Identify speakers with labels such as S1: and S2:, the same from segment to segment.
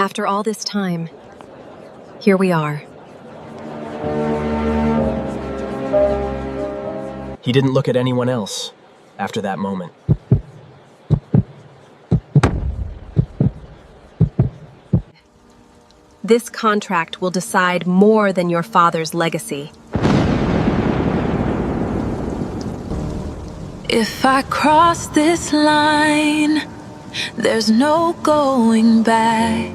S1: After all this time, here we are.
S2: He didn't look at anyone else after that moment.
S1: This contract will decide more than your father's legacy.
S3: If I cross this line, there's no going back.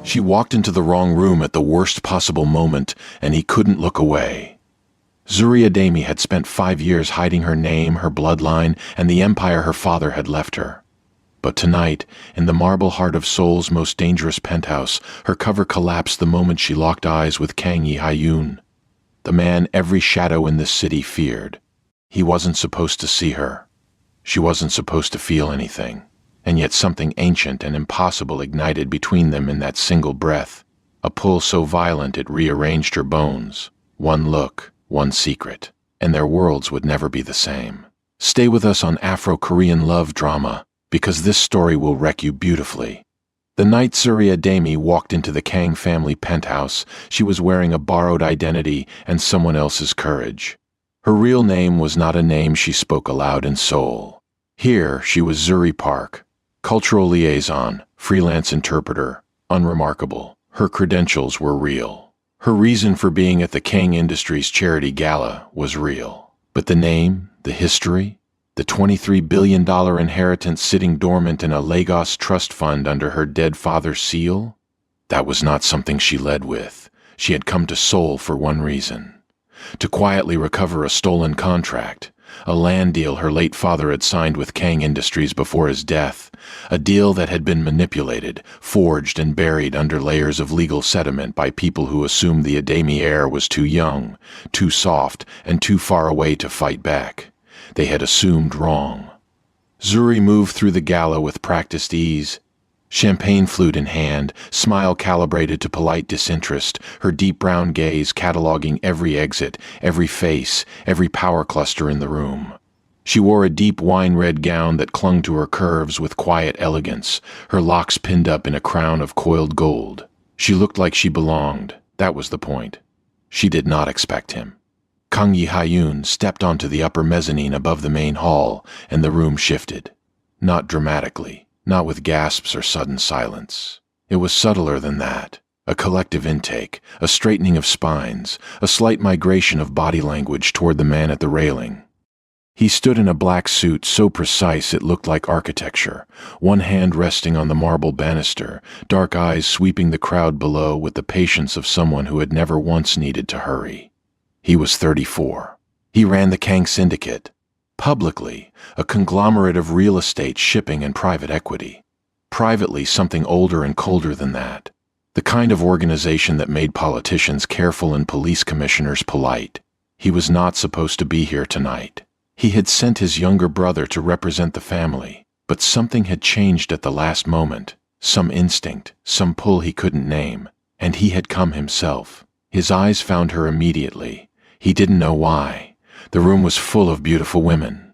S4: She walked into the wrong room at the worst possible moment, and he couldn't look away. Zuri Ademi had spent 5 years hiding her name, her bloodline, and the empire her father had left her. But tonight, in the marble heart of Seoul's most dangerous penthouse, her cover collapsed the moment she locked eyes with Kang Yi-hyun, the man every shadow in this city feared. He wasn't supposed to see her. She wasn't supposed to feel anything. And yet something ancient and impossible ignited between them in that single breath, a pull so violent it rearranged her bones. One look, one secret, and their worlds would never be the same. Stay with us on Afro-Korean love drama, because this story will wreck you beautifully. The night Zuri Ademi walked into the Kang family penthouse, she was wearing a borrowed identity and someone else's courage. Her real name was not a name she spoke aloud in Seoul. Here, she was Zuri Park, cultural liaison, freelance interpreter, unremarkable. Her credentials were real. Her reason for being at the Kang Industries charity gala was real. But the name, the history, the $23 billion inheritance sitting dormant in a Lagos trust fund under her dead father's seal? That was not something she led with. She had come to Seoul for one reason: to quietly recover a stolen contract, a land deal her late father had signed with Kang Industries before his death, a deal that had been manipulated, forged, and buried under layers of legal sediment by people who assumed the Ademi heir was too young, too soft, and too far away to fight back. They had assumed wrong. Zuri moved through the gala with practiced ease, champagne flute in hand, smile calibrated to polite disinterest, her deep brown gaze cataloging every exit, every face, every power cluster in the room. She wore a deep wine-red gown that clung to her curves with quiet elegance, her locks pinned up in a crown of coiled gold. She looked like she belonged. That was the point. She did not expect him. Kang Yi-hyun stepped onto the upper mezzanine above the main hall, and the room shifted. Not dramatically. Not with gasps or sudden silence. It was subtler than that. A collective intake, a straightening of spines, a slight migration of body language toward the man at the railing. He stood in a black suit so precise it looked like architecture, one hand resting on the marble banister, dark eyes sweeping the crowd below with the patience of someone who had never once needed to hurry. He was 34. He ran the Kang Syndicate. Publicly, a conglomerate of real estate, shipping, and private equity. Privately, something older and colder than that. The kind of organization that made politicians careful and police commissioners polite. He was not supposed to be here tonight. He had sent his younger brother to represent the family, but something had changed at the last moment. Some instinct, some pull he couldn't name, and he had come himself. His eyes found her immediately. He didn't know why. The room was full of beautiful women.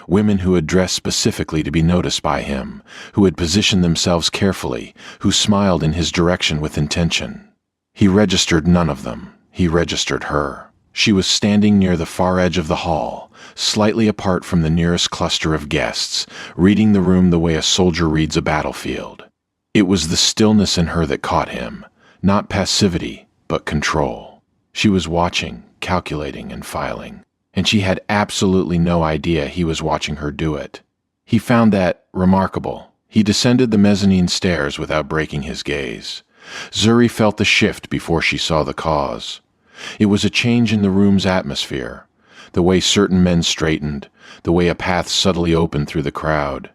S4: Women who had dressed specifically to be noticed by him, who had positioned themselves carefully, who smiled in his direction with intention. He registered none of them. He registered her. She was standing near the far edge of the hall, slightly apart from the nearest cluster of guests, reading the room the way a soldier reads a battlefield. It was the stillness in her that caught him, not passivity, but control. She was watching, calculating, and filing. And she had absolutely no idea he was watching her do it. He found that remarkable. He descended the mezzanine stairs without breaking his gaze. Zuri felt the shift before she saw the cause. It was a change in the room's atmosphere, the way certain men straightened, the way a path subtly opened through the crowd.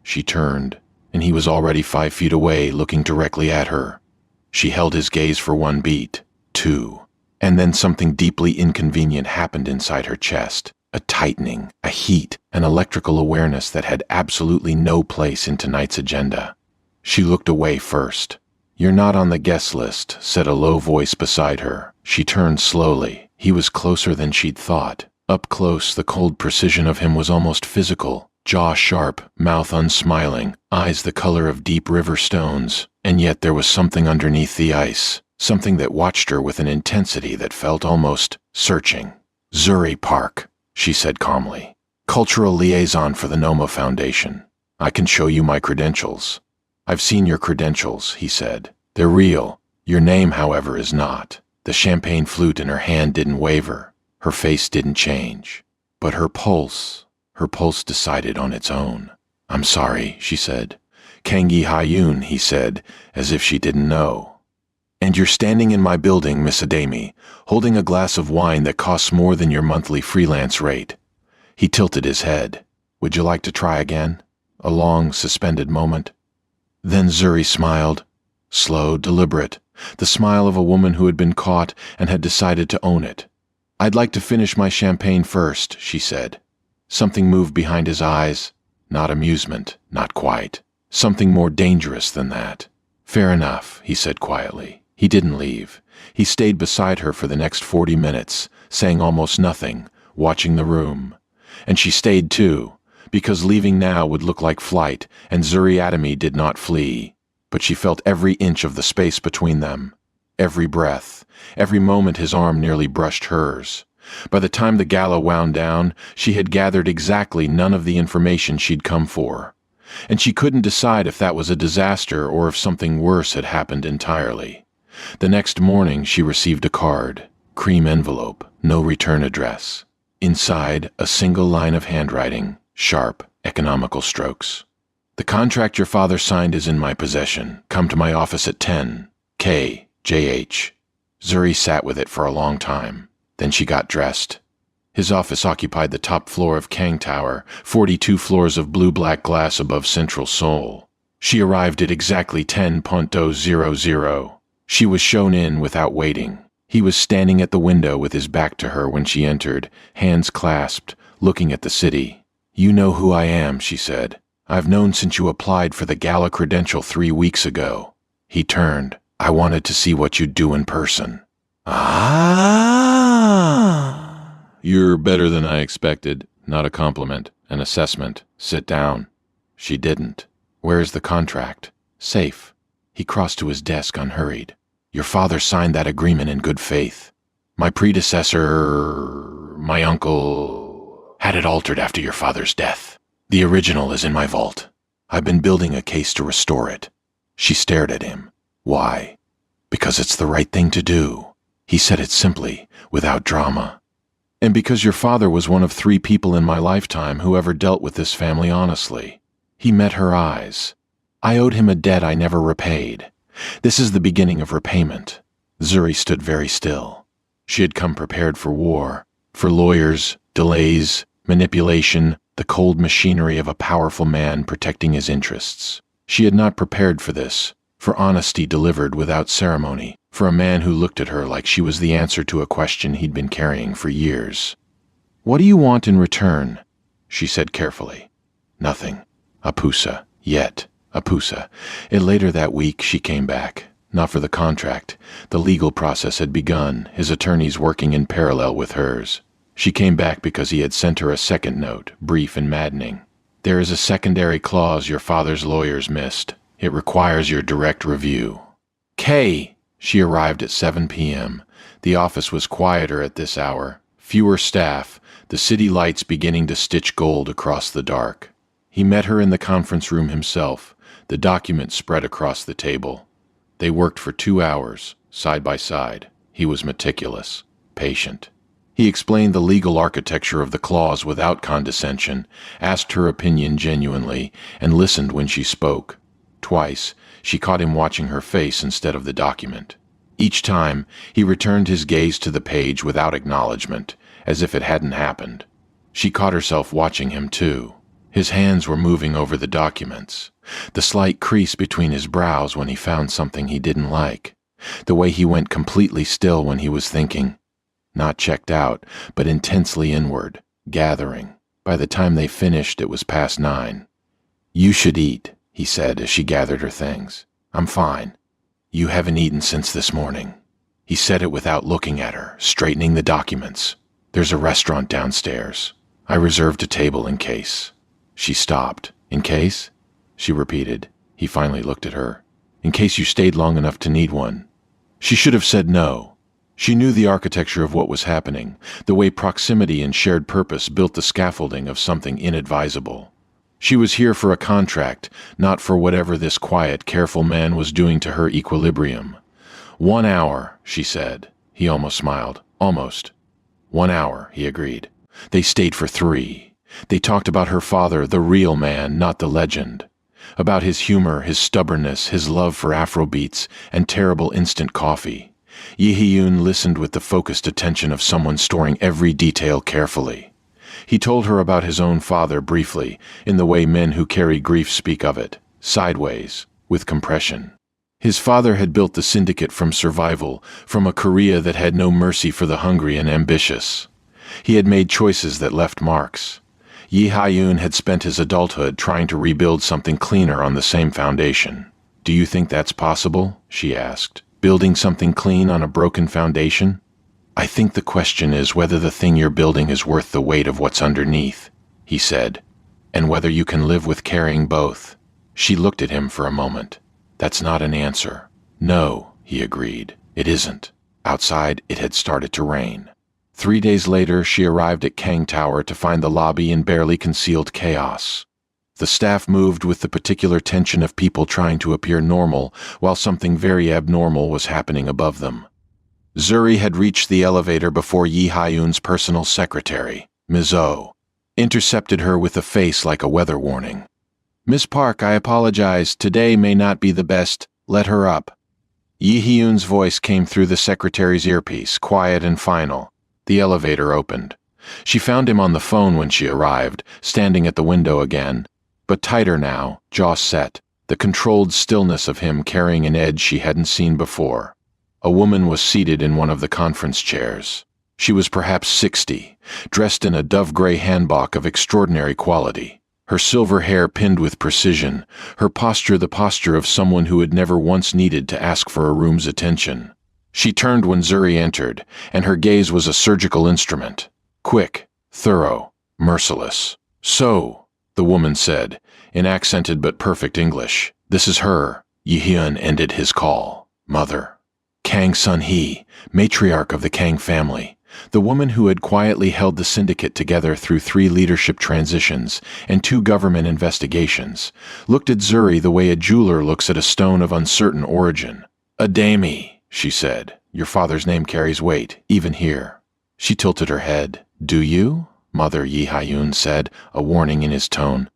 S4: She turned, and he was already 5 feet away, looking directly at her. She held his gaze for 1 beat, 2. And then something deeply inconvenient happened inside her chest. A tightening, a heat, an electrical awareness that had absolutely no place in tonight's agenda. She looked away first. "You're not on the guest list," said a low voice beside her. She turned slowly. He was closer than she'd thought. Up close, the cold precision of him was almost physical. Jaw sharp, mouth unsmiling, eyes the color of deep river stones. And yet there was something underneath the ice, something that watched her with an intensity that felt almost searching. "Zuri Park," she said calmly. "Cultural liaison for the Noma Foundation. I can show you my credentials." "I've seen your credentials," he said. "They're real. Your name, however, is not." The champagne flute in her hand didn't waver. Her face didn't change. But her pulse decided on its own. "I'm sorry," she said. "Kangi Hayun," he said, as if she didn't know. "And you're standing in my building, Miss Ademi, holding a glass of wine that costs more than your monthly freelance rate." He tilted his head. "Would you like to try again?" A long, suspended moment. Then Zuri smiled. Slow, deliberate. The smile of a woman who had been caught and had decided to own it. "I'd like to finish my champagne first," she said. Something moved behind his eyes. Not amusement, not quite. Something more dangerous than that. "Fair enough," he said quietly. He didn't leave. He stayed beside her for the next 40 minutes, saying almost nothing, watching the room. And she stayed too, because leaving now would look like flight, and Zuri Ademi did not flee. But she felt every inch of the space between them. Every breath, every moment his arm nearly brushed hers. By the time the gala wound down, she had gathered exactly none of the information she'd come for. And she couldn't decide if that was a disaster or if something worse had happened entirely. The next morning she received a card, cream envelope, no return address. Inside, a single line of handwriting, sharp, economical strokes. "The contract your father signed is in my possession. Come to my office at 10. K. J.H." Zuri sat with it for a long time. Then she got dressed. His office occupied the top floor of Kang Tower, 42 floors of blue-black glass above Central Seoul. She arrived at exactly 10:00. She was shown in without waiting. He was standing at the window with his back to her when she entered, hands clasped, looking at the city. "You know who I am," she said. "I've known since you applied for the gala credential 3 weeks ago." He turned. "I wanted to see what you'd do in person." "Ah! You're better than I expected." Not a compliment, an assessment. "Sit down." She didn't. "Where's the contract?" "Safe." He crossed to his desk unhurried. "Your father signed that agreement in good faith. My uncle, had it altered after your father's death. The original is in my vault. I've been building a case to restore it." She stared at him. "Why?" "Because it's the right thing to do." He said it simply, without drama. "And because your father was one of 3 people in my lifetime who ever dealt with this family honestly." He met her eyes. "I owed him a debt I never repaid. This is the beginning of repayment." Zuri stood very still. She had come prepared for war, for lawyers, delays, manipulation, the cold machinery of a powerful man protecting his interests. She had not prepared for this, for honesty delivered without ceremony, for a man who looked at her like she was the answer to a question he'd been carrying for years. "What do you want in return?" she said carefully. "Nothing. Apusa. Yet. Apusa." And later that week she came back. Not for the contract. The legal process had begun, his attorneys working in parallel with hers. She came back because he had sent her a second note, brief and maddening. "There is a secondary clause your father's lawyers missed. It requires your direct review." "Kay!" She arrived at 7 p.m. The office was quieter at this hour. Fewer staff, the city lights beginning to stitch gold across the dark. He met her in the conference room himself, the document spread across the table. They worked for 2 hours, side by side. He was meticulous, patient. He explained the legal architecture of the clause without condescension, asked her opinion genuinely, and listened when she spoke. Twice, she caught him watching her face instead of the document. Each time, he returned his gaze to the page without acknowledgement, as if it hadn't happened. She caught herself watching him too. His hands were moving over the documents. The slight crease between his brows when he found something he didn't like. The way he went completely still when he was thinking. Not checked out, but intensely inward, gathering. By the time they finished, it was past 9. "You should eat," he said as she gathered her things. "I'm fine." "You haven't eaten since this morning." He said it without looking at her, straightening the documents. "There's a restaurant downstairs. I reserved a table in case." She stopped. "In case?" she repeated. He finally looked at her. in case you stayed long enough to need one. She should have said no. She knew the architecture of what was happening, the way proximity and shared purpose built the scaffolding of something inadvisable. She was here for a contract, not for whatever this quiet, careful man was doing to her equilibrium. 1 hour, she said. He almost smiled. Almost. 1 hour, he agreed. They stayed for 3. They talked about her father, the real man, not the legend. About his humor, his stubbornness, his love for Afrobeats, and terrible instant coffee. Yi-hyun listened with the focused attention of someone storing every detail carefully. He told her about his own father briefly, in the way men who carry grief speak of it, sideways, with compression. His father had built the syndicate from survival, from a Korea that had no mercy for the hungry and ambitious. He had made choices that left marks. Yi-hyun had spent his adulthood trying to rebuild something cleaner on the same foundation. "Do you think that's possible?" she asked. "Building something clean on a broken foundation?" "I think the question is whether the thing you're building is worth the weight of what's underneath," he said, "and whether you can live with carrying both." She looked at him for a moment. "That's not an answer." "No," he agreed, "it isn't." Outside, it had started to rain. 3 days later, she arrived at Kang Tower to find the lobby in barely concealed chaos. The staff moved with the particular tension of people trying to appear normal while something very abnormal was happening above them. Zuri had reached the elevator before Yi-hyun's personal secretary, Ms. O, intercepted her with a face like a weather warning. "Miss Park, I apologize. Today may not be the best. Let her up." Yi-hyun's voice came through the secretary's earpiece, quiet and final. The elevator opened. She found him on the phone when she arrived, standing at the window again, but tighter now, jaw set, the controlled stillness of him carrying an edge she hadn't seen before. A woman was seated in one of the conference chairs. She was perhaps 60, dressed in a dove-gray hanbok of extraordinary quality, her silver hair pinned with precision, her posture the posture of someone who had never once needed to ask for a room's attention. She turned when Zuri entered, and her gaze was a surgical instrument. Quick, thorough, merciless. "So," the woman said, in accented but perfect English, "this is her." Yi-hyun ended his call. "Mother." Kang Sun-hee, matriarch of the Kang family, the woman who had quietly held the syndicate together through 3 leadership transitions and 2 government investigations, looked at Zuri the way a jeweler looks at a stone of uncertain origin. "Adami," she said, "your father's name carries weight, even here." She tilted her head. "Do you?" Mother Yi-hyun said, a warning in his tone.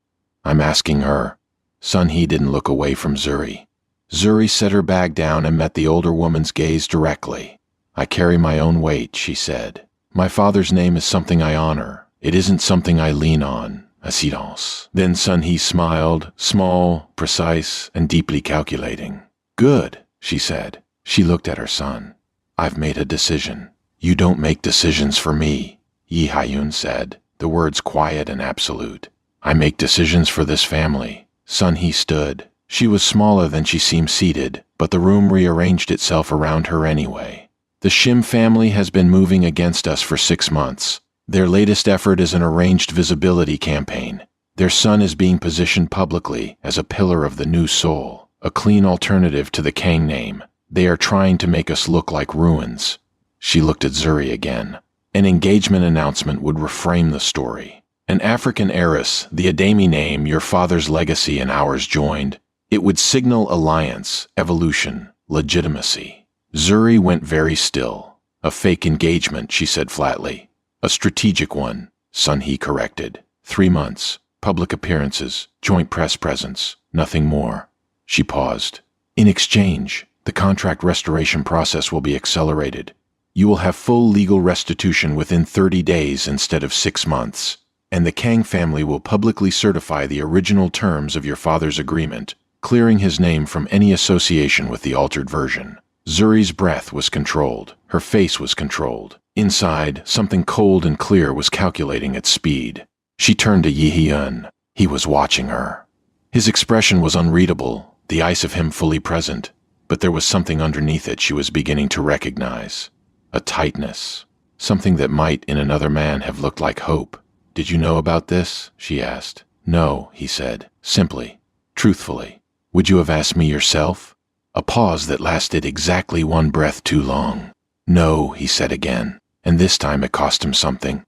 S4: "I'm asking her." Sun-hee didn't look away from Zuri. Zuri set her bag down and met the older woman's gaze directly. "I carry my own weight," she said. "My father's name is something I honor. It isn't something I lean on. Assurance." Then Sun-hee smiled, small, precise, and deeply calculating. "Good," she said. She looked at her son. "I've made a decision." "You don't make decisions for me," Yi-hyun said, the words quiet and absolute. "I make decisions for this family." Sun-hee stood. She was smaller than she seemed seated, but the room rearranged itself around her anyway. "The Shim family has been moving against us for 6 months. Their latest effort is an arranged visibility campaign. Their son is being positioned publicly as a pillar of the new soul, a clean alternative to the Kang name. They are trying to make us look like ruins." She looked at Zuri again. An engagement announcement would reframe the story. An African heiress, the Adami name your father's legacy and ours joined. It would signal alliance, evolution, legitimacy. Zuri went very still. "A fake engagement," she said flatly. "A strategic one," Sun-hee corrected. 3 months, public appearances, joint press presence, nothing more. She paused. "In exchange, the contract restoration process will be accelerated. You will have full legal restitution within 30 days instead of 6 months, and the Kang family will publicly certify the original terms of your father's agreement, clearing his name from any association with the altered version." Zuri's breath was controlled. Her face was controlled. Inside, something cold and clear was calculating its speed. She turned to Yi-hyun. He was watching her. His expression was unreadable, the ice of him fully present, but there was something underneath it she was beginning to recognize. A tightness. Something that might, in another man, have looked like hope. "Did you know about this?" she asked. "No," he said, simply, truthfully. "Would you have asked me yourself?" A pause that lasted exactly one breath too long. "No," he said again, and this time it cost him something.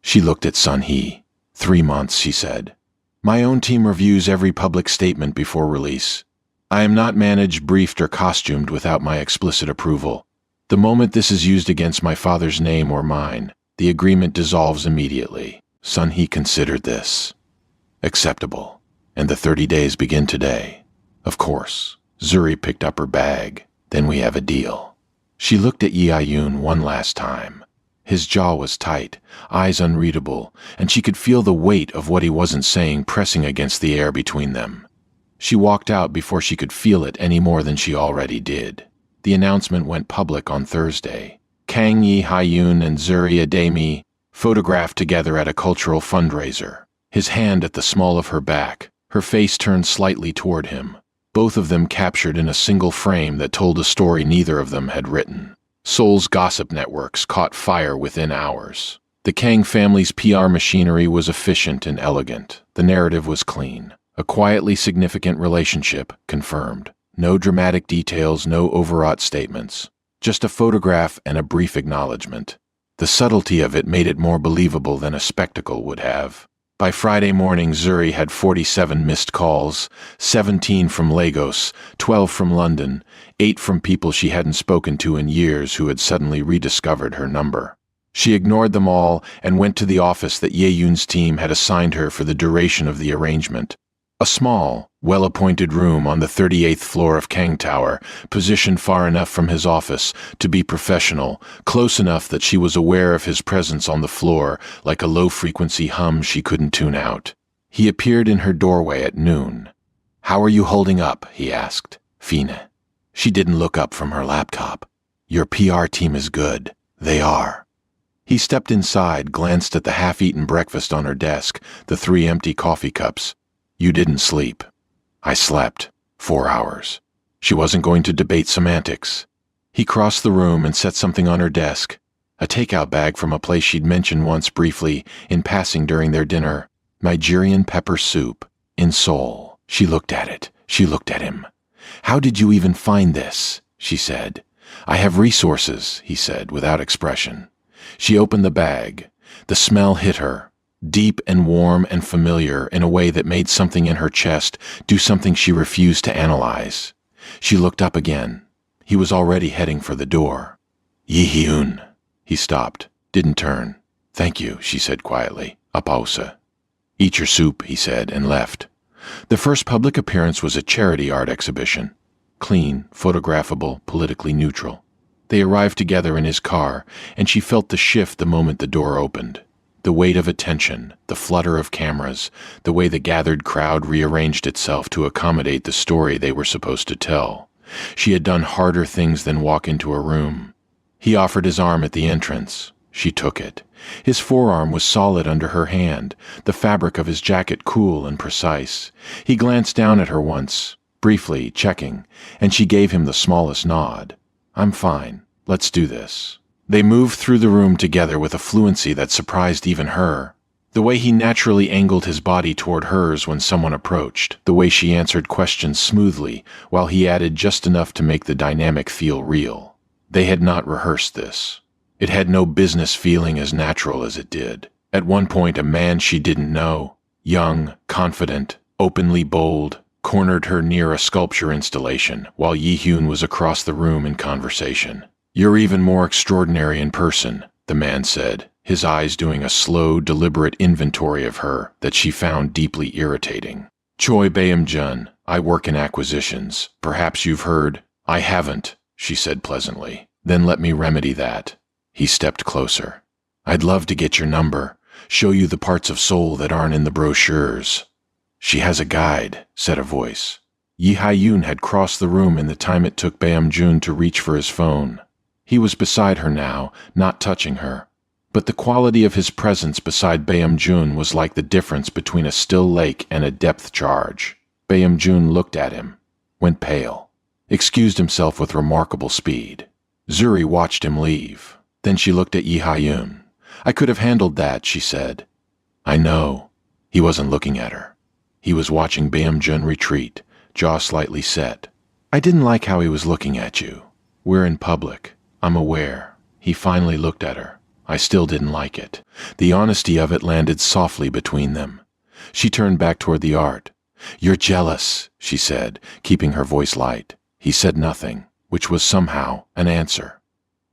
S4: She looked at Sun Hee. 3 months, she said. "My own team reviews every public statement before release. I am not managed, briefed, or costumed without my explicit approval. The moment this is used against my father's name or mine, the agreement dissolves immediately." Sun Hee considered this. "Acceptable. And the 30 days begin today." "Of course." Zuri picked up her bag. "Then we have a deal." She looked at Yi Ayun one last time. His jaw was tight, eyes unreadable, and she could feel the weight of what he wasn't saying pressing against the air between them. She walked out before she could feel it any more than she already did. The announcement went public on Thursday. Kang Yi Hyun and Zuri Ademi photographed together at a cultural fundraiser. His hand at the small of her back, her face turned slightly toward him. Both of them captured in a single frame that told a story neither of them had written. Seoul's gossip networks caught fire within hours. The Kang family's PR machinery was efficient and elegant. The narrative was clean. A quietly significant relationship, confirmed. No dramatic details, no overwrought statements. Just a photograph and a brief acknowledgement. The subtlety of it made it more believable than a spectacle would have. By Friday morning, Zuri had 47 missed calls, 17 from Lagos, 12 from London, 8 from people she hadn't spoken to in years who had suddenly rediscovered her number. She ignored them all and went to the office that Ye-Yoon's team had assigned her for the duration of the arrangement. A small, well-appointed room on the 38th floor of Kang Tower, positioned far enough from his office to be professional, close enough that she was aware of his presence on the floor, like a low-frequency hum she couldn't tune out. He appeared in her doorway at noon. "How are you holding up?" he asked. "Fine." She didn't look up from her laptop. "Your PR team is good. They are." He stepped inside, glanced at the half-eaten breakfast on her desk, the 3 empty coffee cups. "You didn't sleep." "I slept. 4 hours." She wasn't going to debate semantics. He crossed the room and set something on her desk. A takeout bag from a place she'd mentioned once briefly, in passing during their dinner. Nigerian pepper soup. In Seoul. She looked at it. She looked at him. "How did you even find this?" she said. "I have resources," he said, without expression. She opened the bag. The smell hit her. Deep and warm and familiar in a way that made something in her chest do something she refused to analyze. She looked up again. He was already heading for the door. "Yi-Hyun." He stopped, didn't turn. "Thank you," she said quietly. "A pause." "Eat your soup," he said, and left. The first public appearance was a charity art exhibition. Clean, photographable, politically neutral. They arrived together in his car, and she felt the shift the moment the door opened. The weight of attention, the flutter of cameras, the way the gathered crowd rearranged itself to accommodate the story they were supposed to tell. She had done harder things than walk into a room. He offered his arm at the entrance. She took it. His forearm was solid under her hand, the fabric of his jacket cool and precise. He glanced down at her once, briefly, checking, and she gave him the smallest nod. "I'm fine. Let's do this." They moved through the room together with a fluency that surprised even her. The way he naturally angled his body toward hers when someone approached, the way she answered questions smoothly, while he added just enough to make the dynamic feel real. They had not rehearsed this. It had no business feeling as natural as it did. At one point, a man she didn't know, young, confident, openly bold, cornered her near a sculpture installation, while Yi-Hyun was across the room in conversation. "You're even more extraordinary in person," the man said, his eyes doing a slow, deliberate inventory of her that she found deeply irritating. "Choi Baeum-jun, I work in acquisitions. Perhaps you've heard." "I haven't," she said pleasantly. "Then let me remedy that." He stepped closer. "I'd love to get your number, show you the parts of Seoul that aren't in the brochures." "She has a guide," said a voice. Yi Hyun had crossed the room in the time it took Baeum-jun to reach for his phone. He was beside her now, not touching her. But the quality of his presence beside Baeum-jun was like the difference between a still lake and a depth charge. Baeum-jun looked at him, went pale, excused himself with remarkable speed. Zuri watched him leave. Then she looked at Yi Hyun. "I could have handled that," she said. "I know." He wasn't looking at her. He was watching Baeum-jun retreat, jaw slightly set. I didn't like how he was looking at you. We're in public. I'm aware. He finally looked at her. I still didn't like it. The honesty of it landed softly between them. She turned back toward the art. You're jealous, she said, keeping her voice light. He said nothing, which was somehow an answer.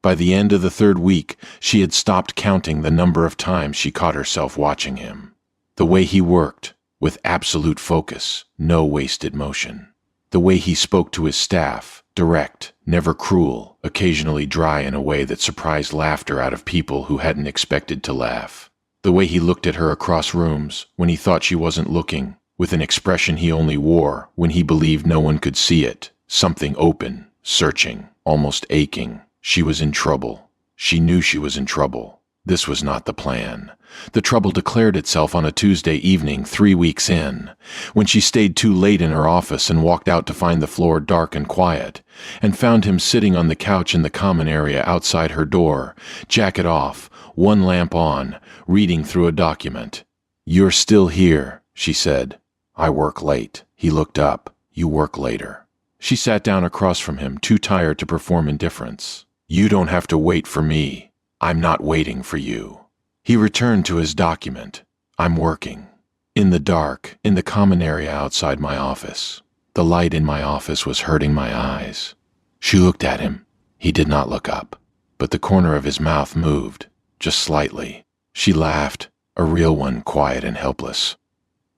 S4: By the end of the third week, she had stopped counting the number of times she caught herself watching him. The way he worked, with absolute focus, no wasted motion. The way he spoke to his staff, direct, never cruel, occasionally dry in a way that surprised laughter out of people who hadn't expected to laugh. The way he looked at her across rooms when he thought she wasn't looking, with an expression he only wore when he believed no one could see it, something open, searching, almost aching. She was in trouble. She knew she was in trouble. This was not the plan. The trouble declared itself on a Tuesday evening 3 weeks in, when she stayed too late in her office and walked out to find the floor dark and quiet, and found him sitting on the couch in the common area outside her door, jacket off, one lamp on, reading through a document. You're still here, she said. I work late. He looked up. You work later. She sat down across from him, too tired to perform indifference. You don't have to wait for me. I'm not waiting for you. He returned to his document. I'm working. In the dark, in the common area outside my office. The light in my office was hurting my eyes. She looked at him. He did not look up, but the corner of his mouth moved, just slightly. She laughed, a real one, quiet and helpless.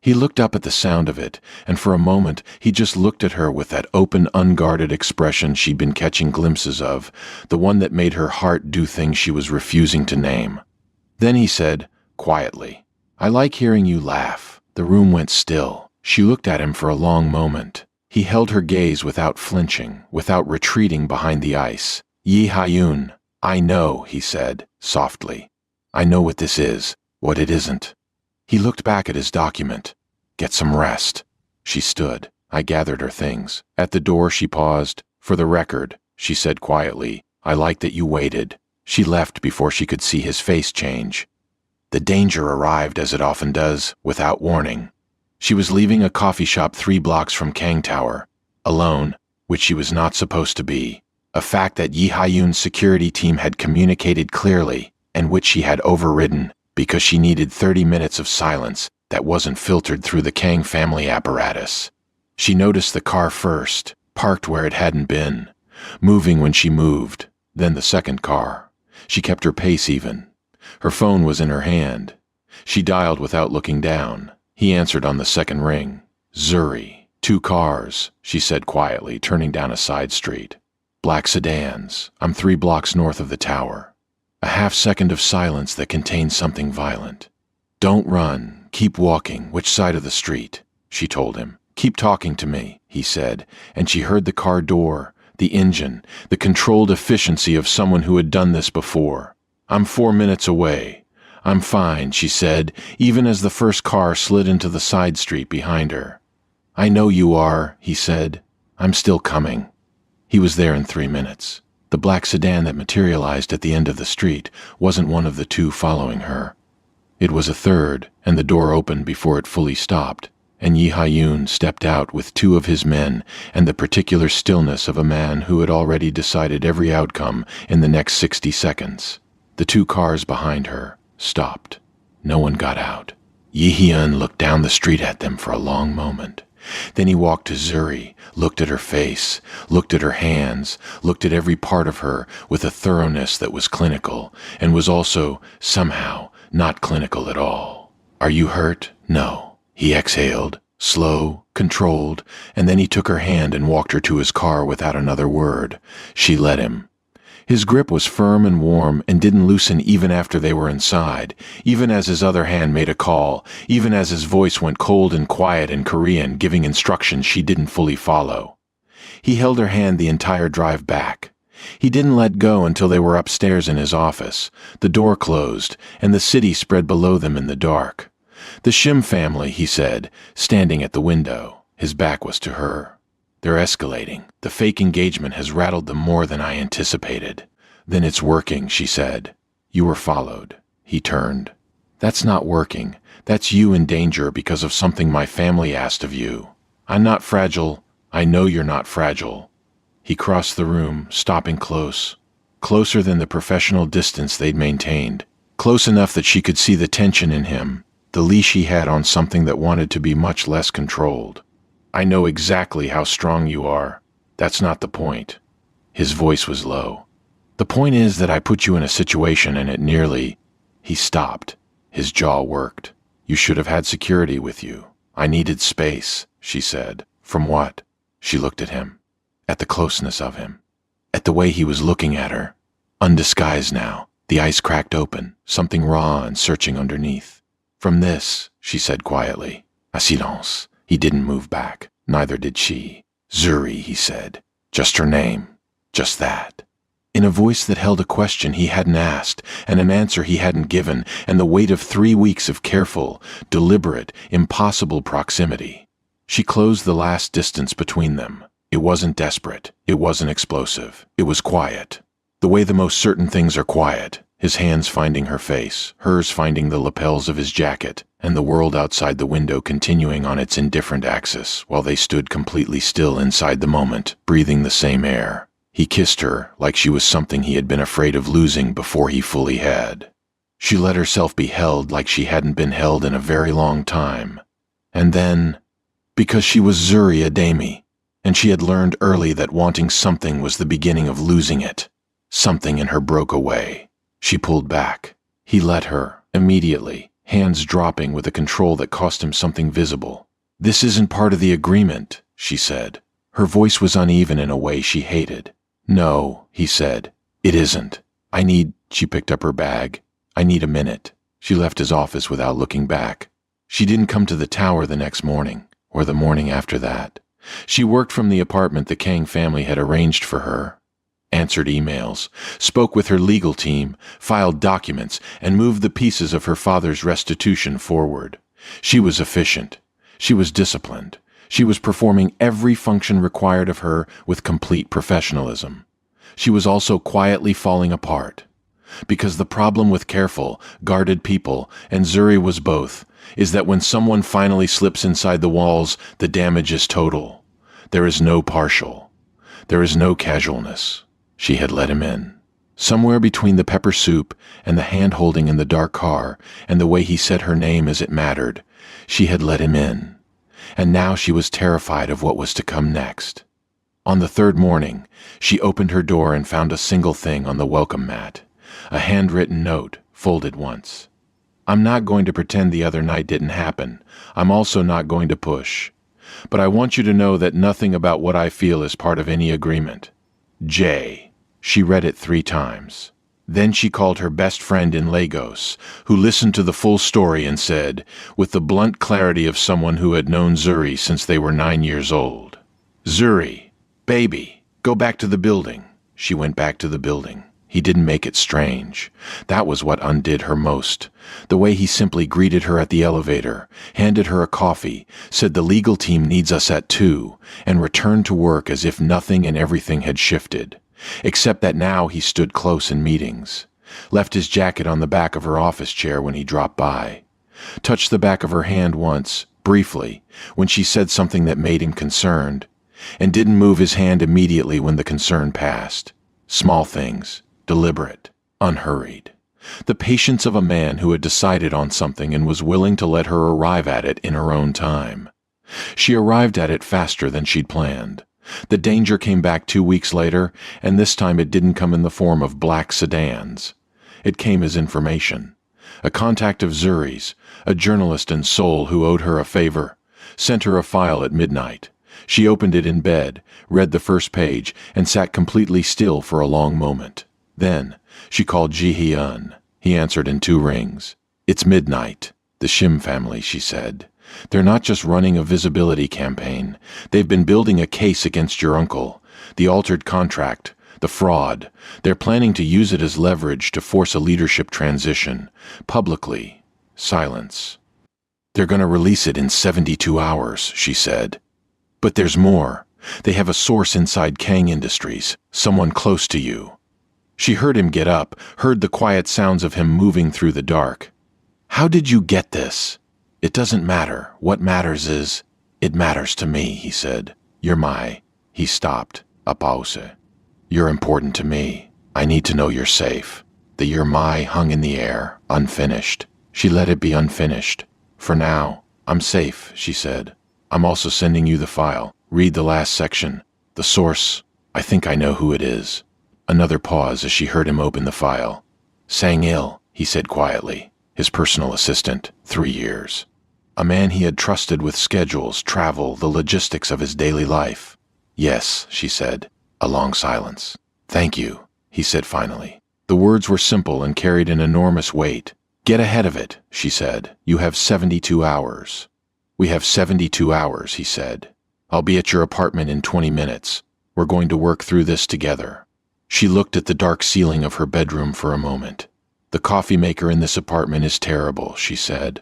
S4: He looked up at the sound of it, and for a moment he just looked at her with that open, unguarded expression she'd been catching glimpses of, the one that made her heart do things she was refusing to name. Then he said, quietly, I like hearing you laugh. The room went still. She looked at him for a long moment. He held her gaze without flinching, without retreating behind the ice. Yi Hyun, I know, he said, softly. I know what this is, what it isn't. He looked back at his document. Get some rest. She stood. I gathered her things. At the door she paused. For the record, she said quietly, I like that you waited. She left before she could see his face change. The danger arrived, as it often does, without warning. She was leaving a coffee shop 3 blocks from Kang Tower, alone, which she was not supposed to be, a fact that Yi Hyun's security team had communicated clearly, and which she had overridden, because she needed 30 minutes of silence that wasn't filtered through the Kang family apparatus. She noticed the car first, parked where it hadn't been, moving when she moved, then the second car. She kept her pace even. Her phone was in her hand. She dialed without looking down. He answered on the second ring. Zuri. 2 cars, she said quietly, turning down a side street. Black sedans. I'm 3 blocks north of the tower. A half-second of silence that contained something violent. Don't run. Keep walking. Which side of the street? She told him. Keep talking to me, he said, and she heard the car door, the engine, the controlled efficiency of someone who had done this before. I'm 4 minutes away. I'm fine, she said, even as the first car slid into the side street behind her. I know you are, he said. I'm still coming. He was there in 3 minutes. The black sedan that materialized at the end of the street wasn't one of the 2 following her. It was a third, and the door opened before it fully stopped, and Yi Hyun stepped out with 2 of his men and the particular stillness of a man who had already decided every outcome in the next 60 seconds. The 2 cars behind her stopped. No one got out. Yi Hyun looked down the street at them for a long moment. Then he walked to Zuri, looked at her face, looked at her hands, looked at every part of her with a thoroughness that was clinical, and was also, somehow, not clinical at all. Are you hurt? No. He exhaled, slow, controlled, and then he took her hand and walked her to his car without another word. She let him. His grip was firm and warm and didn't loosen even after they were inside, even as his other hand made a call, even as his voice went cold and quiet in Korean, giving instructions she didn't fully follow. He held her hand the entire drive back. He didn't let go until they were upstairs in his office. The door closed, and the city spread below them in the dark. The Shim family, he said, standing at the window. His back was to her. They're escalating. The fake engagement has rattled them more than I anticipated. Then it's working, she said. You were followed. He turned. That's not working. That's you in danger because of something my family asked of you. I'm not fragile. I know you're not fragile. He crossed the room, stopping close. Closer than the professional distance they'd maintained. Close enough that she could see the tension in him, the leash he had on something that wanted to be much less controlled. I know exactly how strong you are. That's not the point. His voice was low. The point is that I put you in a situation and it nearly... He stopped. His jaw worked. You should have had security with you. I needed space, she said. From what? She looked at him. At the closeness of him. At the way he was looking at her. Undisguised now. The ice cracked open, something raw and searching underneath. From this, she said quietly. A silence. He didn't move back. Neither did she. Zuri, he said. Just her name. Just that. In a voice that held a question he hadn't asked, and an answer he hadn't given, and the weight of 3 weeks of careful, deliberate, impossible proximity. She closed the last distance between them. It wasn't desperate. It wasn't explosive. It was quiet. The way the most certain things are quiet. His hands finding her face, hers finding the lapels of his jacket, and the world outside the window continuing on its indifferent axis, while they stood completely still inside the moment, breathing the same air. He kissed her like she was something he had been afraid of losing before he fully had. She let herself be held like she hadn't been held in a very long time. And then, because she was Zuri Ademi, and she had learned early that wanting something was the beginning of losing it. Something in her broke away. She pulled back. He let her, immediately, hands dropping with a control that cost him something visible. This isn't part of the agreement, she said. Her voice was uneven in a way she hated. No, he said. It isn't. She picked up her bag. I need a minute. She left his office without looking back. She didn't come to the tower the next morning, or the morning after that. She worked from the apartment the Kang family had arranged for her. Answered emails, spoke with her legal team, filed documents, and moved the pieces of her father's restitution forward. She was efficient. She was disciplined. She was performing every function required of her with complete professionalism. She was also quietly falling apart. Because the problem with careful, guarded people, and Zuri was both, is that when someone finally slips inside the walls, the damage is total. There is no partial. There is no casualness. She had let him in. Somewhere between the pepper soup and the hand-holding in the dark car and the way he said her name as it mattered, she had let him in. And now she was terrified of what was to come next. On the third morning, she opened her door and found a single thing on the welcome mat. A handwritten note, folded once. I'm not going to pretend the other night didn't happen. I'm also not going to push. But I want you to know that nothing about what I feel is part of any agreement. J. She read it 3 times. Then she called her best friend in Lagos, who listened to the full story and said, with the blunt clarity of someone who had known Zuri since they were 9 years old, Zuri, baby, go back to the building. She went back to the building. He didn't make it strange. That was what undid her most. The way he simply greeted her at the elevator, handed her a coffee, said the legal team needs us at 2, and returned to work as if nothing and everything had shifted. Except that now he stood close in meetings. Left his jacket on the back of her office chair when he dropped by. Touched the back of her hand once, briefly, when she said something that made him concerned, and didn't move his hand immediately when the concern passed. Small things. Deliberate, unhurried. The patience of a man who had decided on something and was willing to let her arrive at it in her own time. She arrived at it faster than she'd planned. The danger came back 2 weeks later, and this time it didn't come in the form of black sedans. It came as information. A contact of Zuri's, a journalist in Seoul who owed her a favor, sent her a file at midnight. She opened it in bed, read the first page, and sat completely still for a long moment. Then, she called Ji Hyun. He answered in 2 rings. It's midnight. The Shim family, she said. They're not just running a visibility campaign. They've been building a case against your uncle. The altered contract. The fraud. They're planning to use it as leverage to force a leadership transition. Publicly. Silence. They're going to release it in 72 hours, she said. But there's more. They have a source inside Kang Industries. Someone close to you. She heard him get up, heard the quiet sounds of him moving through the dark. How did you get this? It doesn't matter. What matters is... It matters to me, he said. You're my... He stopped. A pause. You're important to me. I need to know you're safe. The year Mai hung in the air, unfinished. She let it be unfinished. For now, I'm safe, she said. I'm also sending you the file. Read the last section. The source. I think I know who it is. Another pause as she heard him open the file. Sang-il, he said quietly. His personal assistant, 3 years. A man he had trusted with schedules, travel, the logistics of his daily life. Yes, she said. A long silence. Thank you, he said finally. The words were simple and carried an enormous weight. Get ahead of it, she said. You have 72 hours. We have 72 hours, he said. I'll be at your apartment in 20 minutes. We're going to work through this together. She looked at the dark ceiling of her bedroom for a moment. The coffee maker in this apartment is terrible, she said.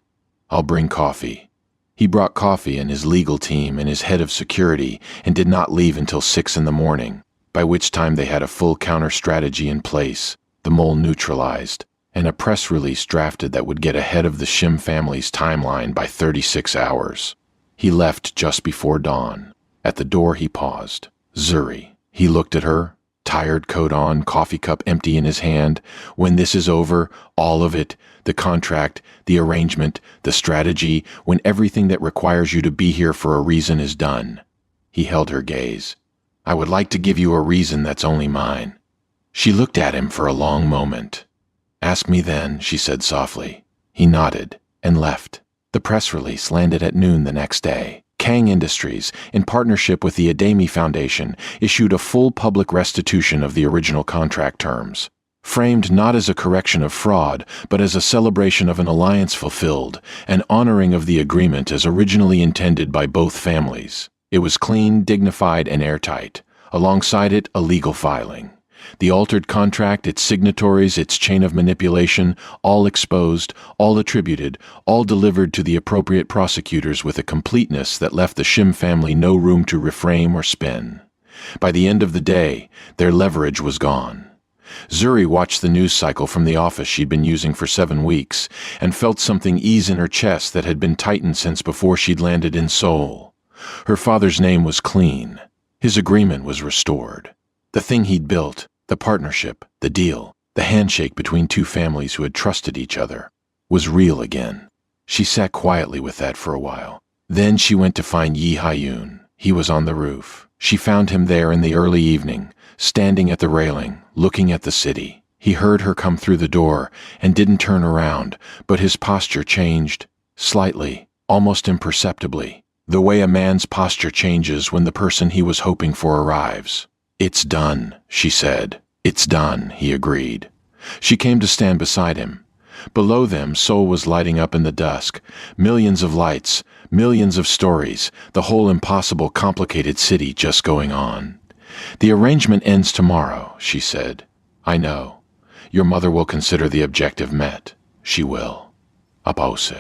S4: I'll bring coffee. He brought coffee and his legal team and his head of security and did not leave until 6 in the morning, by which time they had a full counter strategy in place, the mole neutralized, and a press release drafted that would get ahead of the Shim family's timeline by 36 hours. He left just before dawn. At the door he paused. Zuri. He looked at her, tired coat on, coffee cup empty in his hand. When this is over, all of it, the contract, the arrangement, the strategy, when everything that requires you to be here for a reason is done. He held her gaze. I would like to give you a reason that's only mine. She looked at him for a long moment. Ask me then, she said softly. He nodded and left. The press release landed at noon the next day. Kang Industries, in partnership with the Adami Foundation, issued a full public restitution of the original contract terms, framed not as a correction of fraud, but as a celebration of an alliance fulfilled, an honoring of the agreement as originally intended by both families. It was clean, dignified, and airtight. Alongside it, a legal filing. The altered contract, its signatories, its chain of manipulation, all exposed, all attributed, all delivered to the appropriate prosecutors with a completeness that left the Shim family no room to reframe or spin. By the end of the day, their leverage was gone. Zuri watched the news cycle from the office she'd been using for 7 weeks and felt something ease in her chest that had been tightened since before she'd landed in Seoul. Her father's name was clean. His agreement was restored. The thing he'd built, the partnership, the deal, the handshake between two families who had trusted each other, was real again. She sat quietly with that for a while. Then she went to find Yi Hyun. He was on the roof. She found him there in the early evening, standing at the railing, looking at the city. He heard her come through the door and didn't turn around, but his posture changed, slightly, almost imperceptibly, the way a man's posture changes when the person he was hoping for arrives. It's done, she said. It's done, he agreed. She came to stand beside him. Below them, Seoul was lighting up in the dusk. Millions of lights, millions of stories, the whole impossible, complicated city just going on. The arrangement ends tomorrow, she said. I know. Your mother will consider the objective met. She will. A pause.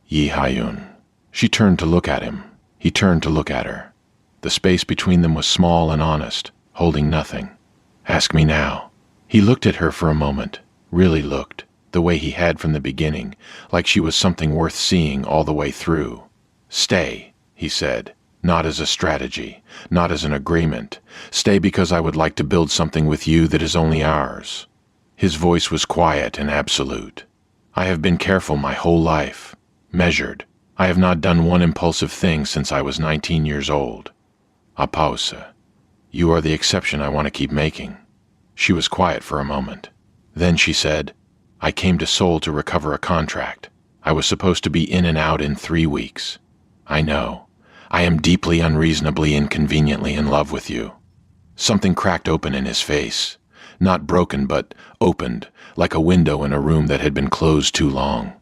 S4: Yi Hyun. She turned to look at him. He turned to look at her. The space between them was small and honest, holding nothing. Ask me now. He looked at her for a moment, really looked, the way he had from the beginning, like she was something worth seeing all the way through. Stay, he said, not as a strategy, not as an agreement. Stay because I would like to build something with you that is only ours. His voice was quiet and absolute. I have been careful my whole life, measured. I have not done one impulsive thing since I was 19 years old. A pause. You are the exception I want to keep making. She was quiet for a moment. Then she said, I came to Seoul to recover a contract. I was supposed to be in and out in 3 weeks. I know. I am deeply, unreasonably, inconveniently in love with you. Something cracked open in his face. Not broken, but opened, like a window in a room that had been closed too long.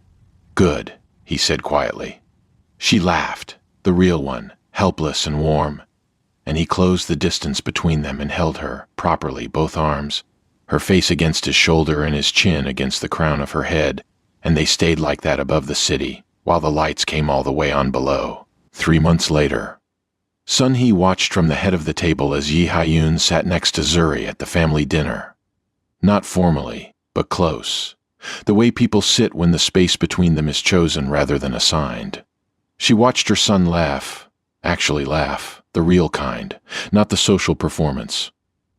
S4: Good, he said quietly. She laughed, the real one, helpless and warm. And he closed the distance between them and held her, properly, both arms, her face against his shoulder and his chin against the crown of her head, and they stayed like that above the city, while the lights came all the way on below. 3 months later. Sun-hee watched from the head of the table as Yi Hyun sat next to Zuri at the family dinner. Not formally, but close. The way people sit when the space between them is chosen rather than assigned. She watched her son laugh, actually laugh, the real kind, not the social performance,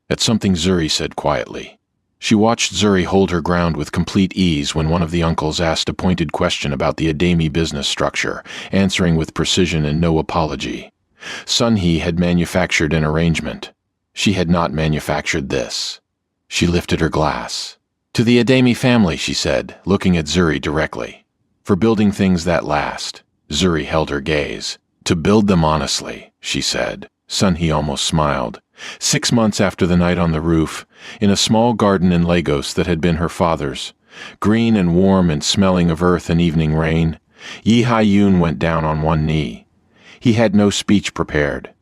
S4: At something Zuri said quietly. She watched Zuri hold her ground with complete ease when one of the uncles asked a pointed question about the Ademi business structure, answering with precision and no apology. Sunhee had manufactured an arrangement. She had not manufactured this. She lifted her glass. To the Ademi family, she said, looking at Zuri directly. For building things that last. Zuri held her gaze. To build them honestly, she said. Sunhee almost smiled. 6 months after the night on the roof, in a small garden in Lagos that had been her father's, green and warm and smelling of earth and evening rain, Yi Ha-yoon went down on one knee. He had no speech prepared.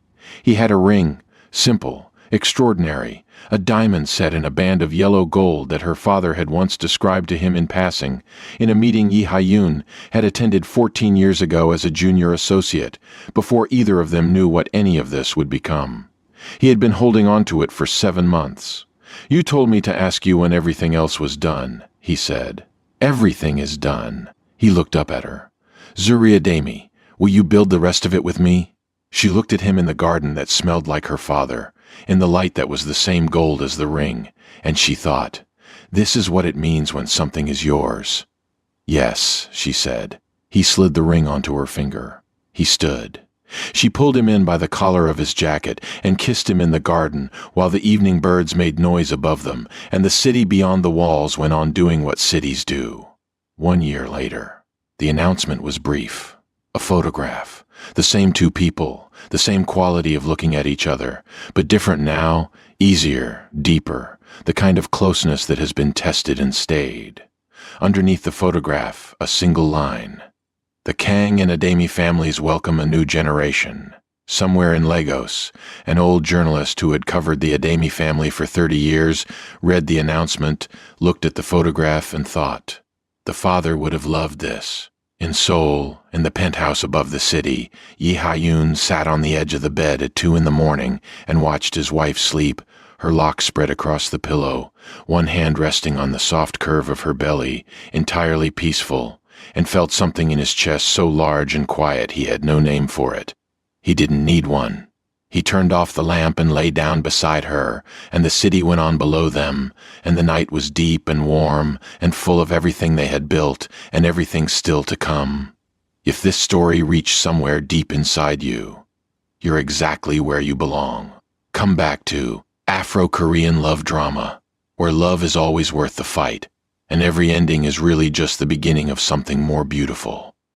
S4: He had a ring, simple, extraordinary, a diamond set in a band of yellow gold that her father had once described to him in passing, in a meeting Yi Ha-yoon had attended 14 years ago as a junior associate, before either of them knew what any of this would become. He had been holding on to it for 7 months. "You told me to ask you when everything else was done," he said. "Everything is done." He looked up at her. "Zuri Ademi, will you build the rest of it with me?" She looked at him in the garden that smelled like her father, in the light that was the same gold as the ring, and she thought, this is what it means when something is yours. "Yes," she said. He slid the ring onto her finger. He stood. She pulled him in by the collar of his jacket and kissed him in the garden while the evening birds made noise above them and the city beyond the walls went on doing what cities do. 1 year later. The announcement was brief. A photograph. The same two people, the same quality of looking at each other, but different now, easier, deeper, the kind of closeness that has been tested and stayed. Underneath the photograph, a single line. "The Kang and Ademi families welcome a new generation." Somewhere in Lagos, an old journalist who had covered the Ademi family for 30 years read the announcement, looked at the photograph and thought, the father would have loved this. In Seoul, in the penthouse above the city, Yi Ha-yoon sat on the edge of the bed at 2 a.m. and watched his wife sleep, her locks spread across the pillow, one hand resting on the soft curve of her belly, entirely peaceful, and felt something in his chest so large and quiet he had no name for it. He didn't need one. He turned off the lamp and lay down beside her, and the city went on below them, and the night was deep and warm and full of everything they had built and everything still to come. If this story reached somewhere deep inside you, you're exactly where you belong. Come back to Afro-Korean love drama, where love is always worth the fight, and every ending is really just the beginning of something more beautiful.